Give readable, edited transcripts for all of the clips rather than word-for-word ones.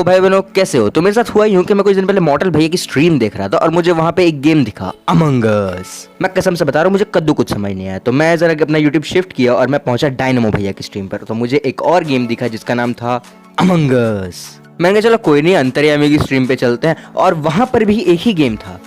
भाई बहनों कैसे हो। तो मेरे साथ हुआ यूं कि मैं कुछ दिन पहले मॉर्टल भैया की स्ट्रीम देख रहा था और मुझे वहां पे एक गेम दिखा, अमंग अस। मैं कसम से बता रहा हूँ मुझे कद्दू कुछ समझ नहीं आया। तो मैं जरा अपना यूट्यूब शिफ्ट किया और मैं पहुंचा डायनामो भैया की स्ट्रीम पर। तो मुझे एक और गेम दिखा जिसका नाम था अमंग अस। मैंने कहा चलो कोई नहीं, अंतर्यामी की स्ट्रीम पे चलते हैं। और वहां पर भी एक ही गेम था,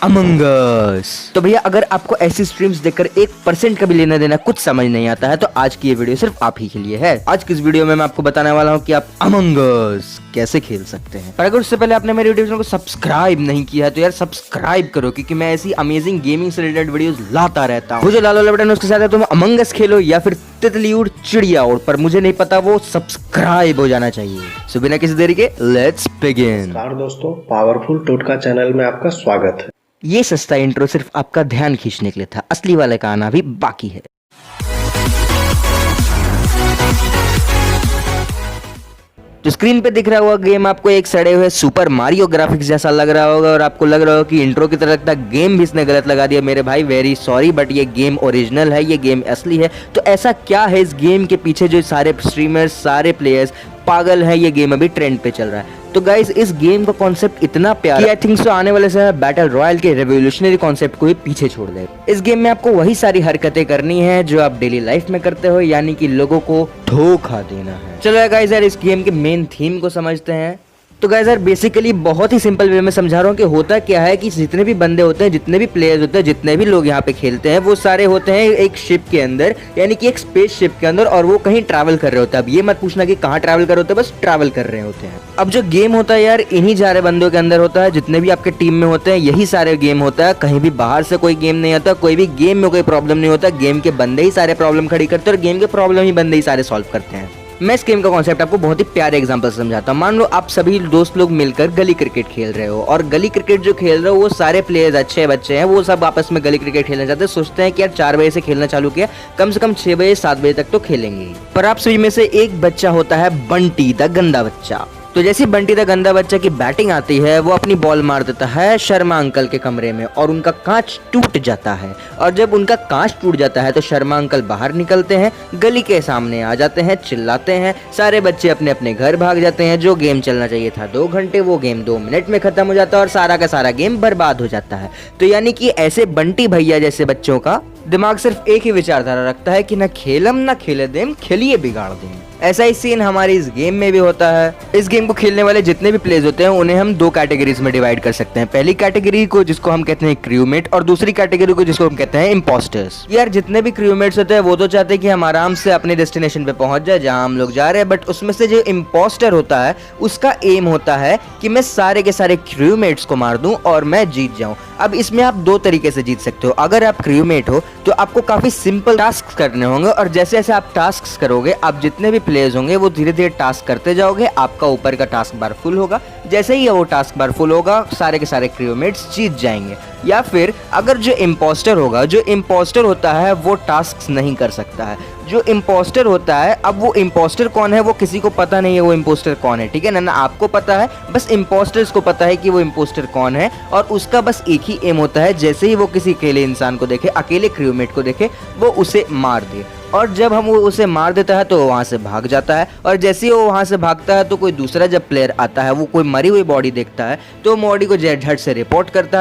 अमंग अस। तो भैया अगर आपको ऐसी स्ट्रीम्स देखकर 1% का भी लेना देना कुछ समझ नहीं आता है तो आज की ये वीडियो सिर्फ आप ही के लिए है। आज की इस वीडियो में मैं आपको बताने वाला हूँ कि आप अमंग अस कैसे खेल सकते हैं। पर अगर उससे पहले आपने मेरे यूट्यूब चैनल को सब्सक्राइब नहीं किया है तो यार सब्सक्राइब करो, क्योंकि मैं ऐसी अमेजिंग गेमिंग से रिलेटेड वीडियोस लाता रहता हूँ। वो जो लाल वाला बटन उसके साथ है, तुम अमंग अस खेलो या फिर तितली उड़ चिड़िया उड़, पर मुझे नहीं पता, वो सब्सक्राइब हो जाना चाहिए। सो बिना किसी देरी के लेट्स बिगिन। नमस्कार दोस्तों, पावरफुल टोटका चैनल में आपका स्वागत है। ये सस्ता इंट्रो सिर्फ आपका ध्यान खींचने के लिए था, असली वाले का आना भी बाकी है। तो स्क्रीन पे दिख रहा हुआ गेम आपको एक सड़े हुए सुपर मारियो ग्राफिक्स जैसा लग रहा होगा और आपको लग रहा होगा कि इंट्रो की तरह लगता है। गेम भी इसने गलत लगा दिया मेरे भाई, वेरी सॉरी, बट ये गेम ओरिजिनल है, ये गेम असली है। तो ऐसा क्या है इस गेम के पीछे जो सारे स्ट्रीमर्स, सारे प्लेयर्स पागल है, ये गेम अभी ट्रेंड पे चल रहा है। तो गाइस इस गेम का कॉन्सेप्ट इतना प्यारा कि आई थिंक सो आने वाले समय बैटल रॉयल के रेवोल्यूशनरी कॉन्सेप्ट को ही पीछे छोड़ दे। इस गेम में आपको वही सारी हरकतें करनी है जो आप डेली लाइफ में करते हो, यानी कि लोगों को धोखा देना है। चलो गाइस यार इस गेम के मेन थीम को समझते हैं। तो गाइस यार बेसिकली बहुत ही सिंपल वे में समझा रहा हूँ कि होता क्या है कि जितने भी बंदे होते हैं, जितने भी प्लेयर्स होते हैं, जितने भी लोग यहाँ पे खेलते हैं, वो सारे होते हैं एक शिप के अंदर, यानी कि एक स्पेस शिप के अंदर, और वो कहीं ट्रैवल कर रहे होते हैं। अब ये मत पूछना कि कहाँ ट्रैवल कर रहे होते हैं, बस ट्रैवल कर रहे होते हैं। अब जो गेम होता है यार इन्हीं सारे बंदों के अंदर होता है, जितने भी आपके टीम में होते हैं यही सारे गेम होता है। कहीं भी बाहर से कोई गेम नहीं आता, कोई भी गेम में कोई प्रॉब्लम नहीं होता। गेम के बंदे ही सारे प्रॉब्लम खड़ी करते हैं और गेम के प्रॉब्लम ही बंदे ही सारे सॉल्व करते हैं। मैं इस गेम का कॉन्सेप्ट आपको बहुत ही प्यारे एग्जांपल से समझाता हूँ। मान लो आप सभी दोस्त लोग मिलकर गली क्रिकेट खेल रहे हो, और गली क्रिकेट जो खेल रहे हो वो सारे प्लेयर्स अच्छे बच्चे हैं, वो सब आपस में गली क्रिकेट खेलना चाहते हैं। सोचते हैं कि यार 4 बजे से खेलना चालू किया, कम से कम 6 बजे 7 बजे तक तो खेलेंगे। पर आप सभी में से एक बच्चा होता है बंटी द गंदा बच्चा। तो जैसे बंटी द गंदा बच्चा की बैटिंग आती है वो अपनी बॉल मार देता है शर्मा अंकल के कमरे में और उनका कांच टूट जाता है। और जब उनका कांच टूट जाता है तो शर्मा अंकल बाहर निकलते हैं, गली के सामने आ जाते हैं, चिल्लाते हैं, सारे बच्चे अपने अपने घर भाग जाते हैं। जो गेम चलना चाहिए था 2 घंटे, वो गेम 2 मिनट में खत्म हो जाता है और सारा का सारा गेम बर्बाद हो जाता है। तो यानी कि ऐसे बंटी भैया जैसे बच्चों का दिमाग सिर्फ एक ही विचारधारा रखता है कि ना खेलम ना खेले देम, खेलिए बिगाड़ देम। ऐसा ही सीन हमारी इस गेम में भी होता है। इस गेम को खेलने वाले जितने भी प्लेयर्स होते हैं उन्हें हम 2 कैटेगरीज में डिवाइड कर सकते हैं। पहली कैटेगरी को जिसको हम कहते हैं क्रूमेट, और दूसरी कैटेगरी को जिसको हम कहते हैं इम्पोस्टर्स। यार जितने भी क्रूमेट्स होते हैं वो तो चाहते हैं कि हम आराम से अपने डेस्टिनेशन पे पहुंच जाए जहां हम लोग जा रहे हैं, बट उसमें से जो इम्पोस्टर होता है उसका एम होता है कि मैं सारे के सारे क्रूमेट्स को मार दूं और मैं जीत जाऊं। अब इसमें आप 2 तरीके से जीत सकते हो। अगर आप क्रूमेट हो तो आपको काफी सिंपल टास्क करने होंगे, और जैसे जैसे आप टास्क करोगे आप जितने भी प्लेयर्स होंगे वो धीरे धीरे टास्क करते जाओगे, आपका ऊपर का टास्क बार फुल होगा। जैसे ही वो टास्क बार फुल होगा सारे के सारे क्रूमेट्स जीत जाएंगे। या फिर अगर जो इम्पोस्टर होगा, जो इम्पोस्टर होता है वो टास्क नहीं कर सकता है। जो इम्पोस्टर होता है, अब वो इम्पोस्टर कौन है वो किसी को पता नहीं है, वो इम्पोस्टर कौन है, ठीक है ना आपको पता है, बस इम्पोस्टर्स को पता है कि वो इम्पोस्टर कौन है। और उसका बस एक ही एम होता है, जैसे ही वो किसी अकेले इंसान को देखे, अकेले क्रूमेट को देखे, वो उसे मार दे। और जब हम वो उसे मार देता है तो वो वहाँ से भाग जाता है, और जैसे ही वो वहाँ से भागता है तो कोई दूसरा जब प्लेयर आता है वो कोई मरी हुई बॉडी देखता है तो बॉडी को झट से रिपोर्ट करता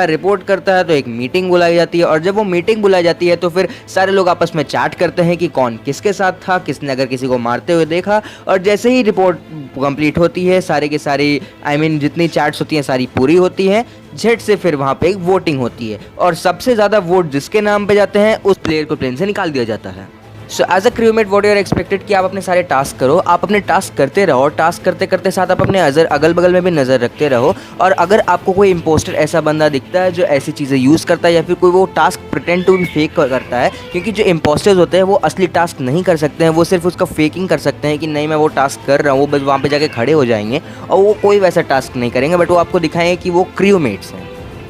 है तो एक मीटिंग बुलाई जाती है। और जब वो मीटिंग बुलाई जाती है तो फिर सारे लोग आपस में चैट करते हैं कि कौन किसके साथ था, किसने अगर किसी को मारते हुए देखा। और जैसे ही रिपोर्ट कंप्लीट होती है, सारे के सारी जितनी चैट्स होती हैं सारी पूरी होती हैं, झट से फिर वहाँ पे एक वोटिंग होती है, और सबसे ज़्यादा वोट जिसके नाम पे जाते हैं उस प्लेयर को प्लेन से निकाल दिया जाता है। So as a crewmate what you are expected कि आप अपने सारे टास्क करो, आप अपने टास्क करते रहो, टास्क करते करते साथ आप अपने अगल बगल में भी नज़र रखते रहो। और अगर आपको कोई इंपोस्टर ऐसा बंदा दिखता है जो ऐसी चीज़ें यूज़ करता है या फिर कोई वो task pretend to be fake करता है, क्योंकि जो इंपोस्टर्स होते हैं वो असली टास्क नहीं कर सकते हैं, वो सिर्फ उसका फेकिंग कर सकते हैं कि नहीं मैं वो टास्क कर रहा हूँ, वो बस वहाँ पर जाके खड़े हो जाएंगे और वो कोई वैसा टास्क नहीं करेंगे, बट वो आपको दिखाएंगे कि वो क्रूमेट्स हैं।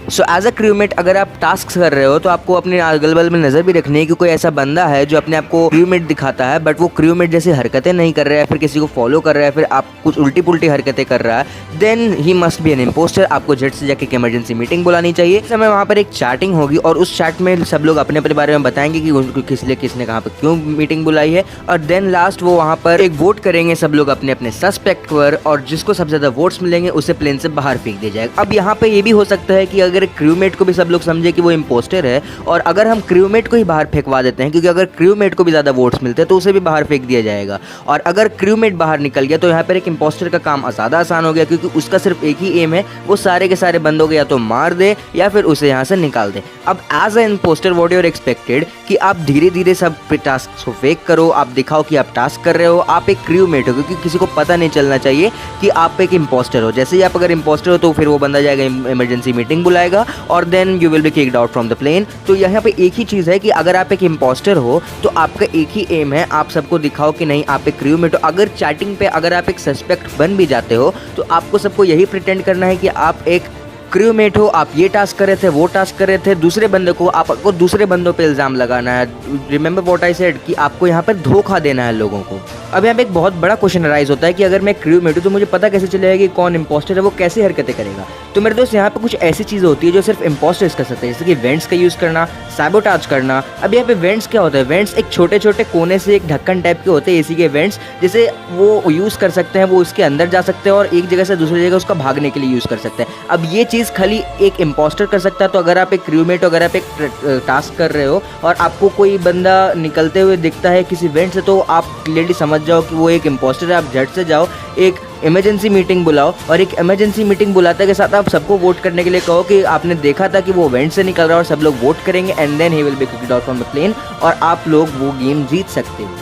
सो एज अ क्रूमेट अगर आप टास्क कर रहे हो तो आपको अपने अगल बगल में नजर भी रखनी है कि कोई ऐसा बंदा है जो अपने आप को क्रूमेट दिखाता है बट वो क्रूमेट जैसी हरकतें नहीं कर रहा है, फिर किसी को फॉलो कर रहा है, फिर आप कुछ उल्टी पुल्टी हरकतें कर रहा है, then he must be an impostor. आपको झट से जाके एक इमरजेंसी मीटिंग बुलानी चाहिए। इस समय वहाँ पर एक चैटिंग होगी और उस चैट में सब लोग अपने अपने बारे में बताएंगे कि उनको किसने कहाँ पर क्यों मीटिंग बुलाई है, और देन लास्ट वो वहाँ पर एक वोट करेंगे सब लोग अपने अपने सस्पेक्ट पर, और जिसको सबसे ज्यादा वोट्स मिलेंगे उसे प्लेन से बाहर फेंक दिया जाएगा। अब यहाँ पे ये भी हो सकता है कि अगर क्रूमेट को भी सब लोग समझे कि वो इम्पोस्टर है और अगर हम क्रूमेट को ही बाहर फेंकवा देते हैं, क्योंकि अगर क्रूमेट को भी ज़्यादा वोट्स मिलते हैं तो उसे भी बाहर फेंक दिया जाएगा, और अगर क्रूमेट बाहर निकल गया तो यहाँ पर एक इम्पोस्टर का काम ज़्यादा आसान हो गया, क्योंकि उसका सिर्फ एक ही एम है, वो सारे के सारे बंदों को या तो मार दे या फिर उसे यहाँ से निकाल दे। अब as a impostor what you are expected कि आप धीरे धीरे सब टास्क को फेक करो, आप दिखाओ कि आप टास्क कर रहे हो, आप एक क्रूमेट हो, क्योंकि किसी को पता नहीं चलना चाहिए कि आप एक इम्पोस्टर हो। जैसे ही आप अगर इम्पोस्टर हो तो फिर वो बंदा जाएगा इमरजेंसी मीटिंग बुलाएगा और then you will be kicked out from the plane. तो यहाँ पे एक ही चीज़ है कि अगर आप एक इम्पोस्टर हो तो आपका एक ही एम है, आप सबको दिखाओ कि नहीं आप एक क्रूमेट हो। अगर चैटिंग पे अगर आप एक सस्पेक्ट बन भी जाते हो तो आपको सबको यही प्रिटेंड करना है कि आप एक क्रूमेट हो, आप ये टास्क कर रहे थे, वो टास्क कर रहे थे, दूसरे बंदे को आपको दूसरे बंदों पे इल्ज़ाम लगाना है। रिमेंबर व्हाट आई सेड कि आपको यहाँ पर धोखा देना है लोगों को। अब यहाँ पे एक बहुत बड़ा क्वेश्चन अराइज होता है कि अगर मैं क्रूमेट हूँ तो मुझे पता कैसे चलेगा कि कौन इंपोस्टर है, वो कैसे हरकतें करेगा। तो मेरे दोस्त यहाँ पे कुछ ऐसी चीज़ें होती है जो सिर्फ इंपोस्टर्स कर सकते हैं, जैसे कि वेंट्स का यूज़ करना, सैबोटाज करना। अब यहाँ पे वेंट्स क्या होता है, वेंट्स एक छोटे छोटे कोने से एक ढक्कन टाइप के होते हैं एसी के वेंट्स, जैसे वो यूज़ कर सकते हैं, वो उसके अंदर जा सकते हैं और एक जगह से दूसरी जगह उसका भागने के लिए यूज़ कर सकते हैं। अब ये चीज़ खाली एक इम्पोस्टर कर सकता है। तो अगर आप एक क्रूमेट हो, अगर आप एक टास्क कर रहे हो और आपको कोई बंदा निकलते हुए दिखता है किसी वेंट से, तो आप क्लियरली समझ जाओ कि वो एक इम्पोस्टर है। आप झट से जाओ, एक इमरजेंसी मीटिंग बुलाओ और एक इमरजेंसी मीटिंग बुलाते के साथ आप सबको वोट करने के लिए कहो कि आपने देखा था कि वो वेंट से निकल रहा है, और सब लोग वोट करेंगे and then he will be kicked out from the plane और आप लोग वो गेम जीत सकते हो।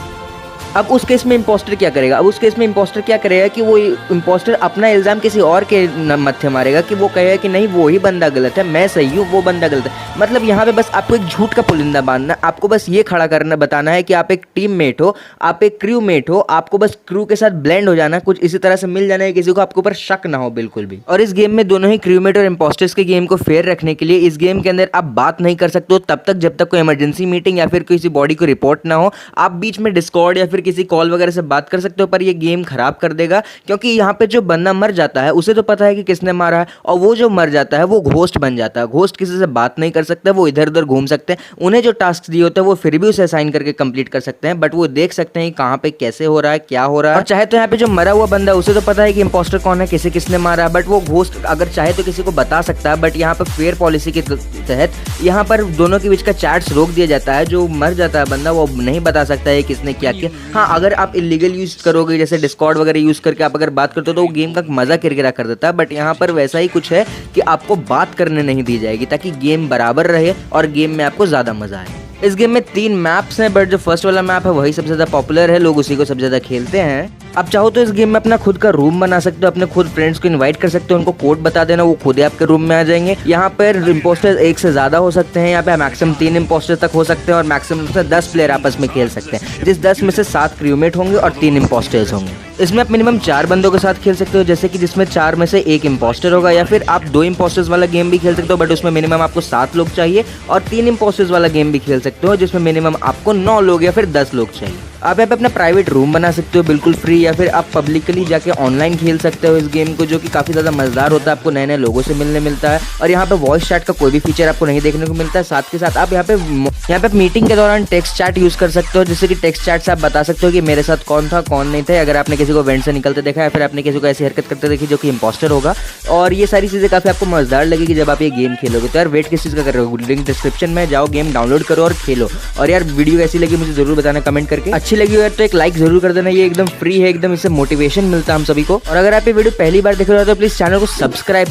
अब उस केस में इम्पोस्टर क्या करेगा? अब उस केस में इम्पोस्टर क्या करेगा कि वो इम्पोस्टर अपना इल्ज़ाम किसी और के मत्थे मारेगा कि वो कहेगा कि नहीं वो ही बंदा गलत है, मैं सही हूँ, वो बंदा गलत है। मतलब यहाँ पे बस आपको एक झूठ का पुलिंदा बांधना, आपको बस ये खड़ा करना, बताना है कि आप एक टीम मेट हो, आप एक क्रू मेट हो, आपको बस क्रू के साथ ब्लेंड हो जाना, कुछ इसी तरह से मिल जाना है, किसी को आपके ऊपर शक ना हो बिल्कुल भी। और इस गेम में दोनों ही क्रू मेट और इम्पोस्टर्स के गेम को फेयर रखने के लिए इस गेम के अंदर आप बात नहीं कर सकते हो तब तक जब तक कोई इमरजेंसी मीटिंग या फिर किसी बॉडी को रिपोर्ट ना हो। आप बीच में डिस्कॉर्ड या फिर किसी कॉल वगैरह से बात कर सकते हो, पर ये गेम खराब कर देगा, क्योंकि यहाँ पे जो बंदा मर जाता है उसे तो पता है कि किसने मारा है, और वो जो मर जाता है वो घोस्ट बन जाता है। घोस्ट किसी से बात नहीं कर सकता, वो इधर उधर घूम सकते हैं, उन्हें जो टास्क दिए होते हैं वो फिर भी उसे असाइन करके कंप्लीट कर सकते हैं, बट वो देख सकते हैं कहाँ पे कैसे हो रहा है, क्या हो रहा है। और चाहे तो यहाँ पे जो मरा हुआ बंदा उसे तो पता है कि इंपोस्टर कौन है, किसने मारा है, बट वो घोस्ट अगर चाहे तो किसी को बता सकता है। बट यहाँ पर फेयर पॉलिसी के तहत यहाँ पर दोनों के बीच का चैट्स रोक दिया जाता है। जो मर जाता है बंदा वो नहीं बता सकता है किसने क्या किया। हाँ, अगर आप इलीगल यूज करोगे जैसे डिस्कॉर्ड वगैरह यूज करके आप अगर बात करते हो तो वो गेम का मजा किरकिरा कर देता है। बट यहाँ पर वैसा ही कुछ है कि आपको बात करने नहीं दी जाएगी ताकि गेम बराबर रहे और गेम में आपको ज्यादा मजा आए। इस गेम में 3 मैप्स हैं, बट जो फर्स्ट वाला मैप है वही सबसे ज्यादा पॉपुलर है, लोग उसी को सबसे ज्यादा खेलते हैं। आप चाहो तो इस गेम में अपना खुद का रूम बना सकते हो, अपने खुद फ्रेंड्स को इनवाइट कर सकते हो, उनको कोड बता देना, वो खुद ही आपके रूम में आ जाएंगे। यहाँ पर इम्पोस्टर्स 1 से ज्यादा हो सकते हैं, यहाँ पे मैक्सिमम 3 इम्पोस्टर्स तक हो सकते हैं और मैक्सिमम से 10 प्लेयर आपस में खेल सकते हैं, जिस 10 में से 7 क्रूमेट होंगे और 3 इम्पोस्टर्स होंगे। इसमें आप मिनिमम 4 बंदों के साथ खेल सकते हो, जैसे कि जिसमें 4 में से 1 इम्पोस्टर होगा, या फिर आप 2 इम्पोस्टर्स वाला गेम भी खेल सकते हो, बट उसमें मिनिमम आपको 7 लोग चाहिए, और 3 इम्पोस्टर्स वाला गेम भी खेल सकते हो जिसमें मिनिमम आपको 9 लोग या फिर 10 लोग चाहिए। आप यहाँ पे अपना प्राइवेट रूम बना सकते हो बिल्कुल फ्री, या फिर आप पब्लिकली जाके ऑनलाइन खेल सकते हो इस गेम को, जो कि काफ़ी ज़्यादा मज़ेदार होता है। आपको नए नए लोगों से मिलने मिलता है, और यहाँ पे वॉइस चैट का कोई भी फीचर आपको नहीं देखने को मिलता है। साथ के साथ आप यहाँ पे मीटिंग के दौरान टेक्स्ट चैट यूज़ कर सकते हो, जैसे कि टेक्स्ट चैट से आप बता सकते हो कि मेरे साथ कौन था कौन नहीं था, अगर आपने किसी को वेंट से निकलते देखा या फिर आपने किसी को ऐसी हरकत करते देखी जो कि इंपोस्टर होगा। और ये सारी चीज़ें काफ़ी आपको मज़ेदार लगेगी जब आप ये गेम खेलोगे। तो यार वेट किस चीज़ का कर रहे हो, लिंक डिस्क्रिप्शन में जाओ, गेम डाउनलोड करो और खेलो। और यार वीडियो कैसी लगी मुझे जरूर बताना कमेंट करके, अच्छी लगी हो यार तो एक लाइक जरूर कर देना, ये एकदम फ्री है, एकदम इससे मोटिवेशन मिलता है हम सभी को। और अगर आप ये वीडियो पहली बार देख रहे हो तो प्लीज चैनल को सब्सक्राइब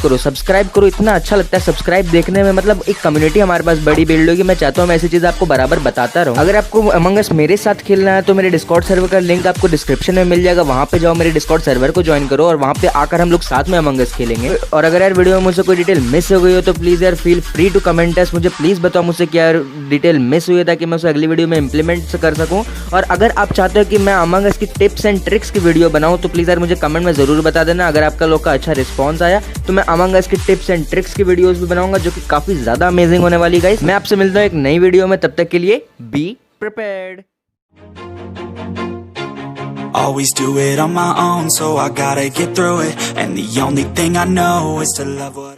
करो, इतना अच्छा लगता है सब्सक्राइब देखने में, मतलब एक कम्युनिटी हमारे पास बड़ी बिल्ड होगी। मैं चाहता हूँ मैं ऐसी चीज आपको बराबर बताता रहूँ। अगर आपको अमंग अस मेरे साथ खेलना है तो मेरे डिस्कॉर्ड सर्वर का लिंक आपको डिस्क्रिप्शन में मिल जाएगा, वहाँ पे जाओ, मेरे डिस्कॉर्ड सर्वर को ज्वाइन करो और वहाँ पे आकर हम लोग साथ में अमंग अस खेलेंगे। और अगर यार वीडियो में मुझसे कोई डिटेल मिस हो गई हो तो प्लीज यार फील फ्री टू कमेंट अस, मुझे प्लीज बताओ मुझसे क्या डिटेल मिस हुई है ताकि मैं उसे अगली वीडियो में इंप्लीमेंट कर सकूँ। और अगर अगर आप चाहते हो कि मैं अमंग अस की टिप्स एंड ट्रिक्स की वीडियो बनाऊं तो प्लीज यार मुझे कमेंट में जरूर बता देना। अगर आपका लोग का अच्छा रिस्पॉन्स आया तो मैं अमंग अस की टिप्स एंड ट्रिक्स की वीडियोस भी बनाऊंगा जो कि काफी ज्यादा अमेजिंग होने वाली गाइस। मैं आपसे मिलता हूं एक नई वीडियो में, तब तक के लिए be prepared. Always do it on my own, so I gotta get through it. And the only thing I know is to love what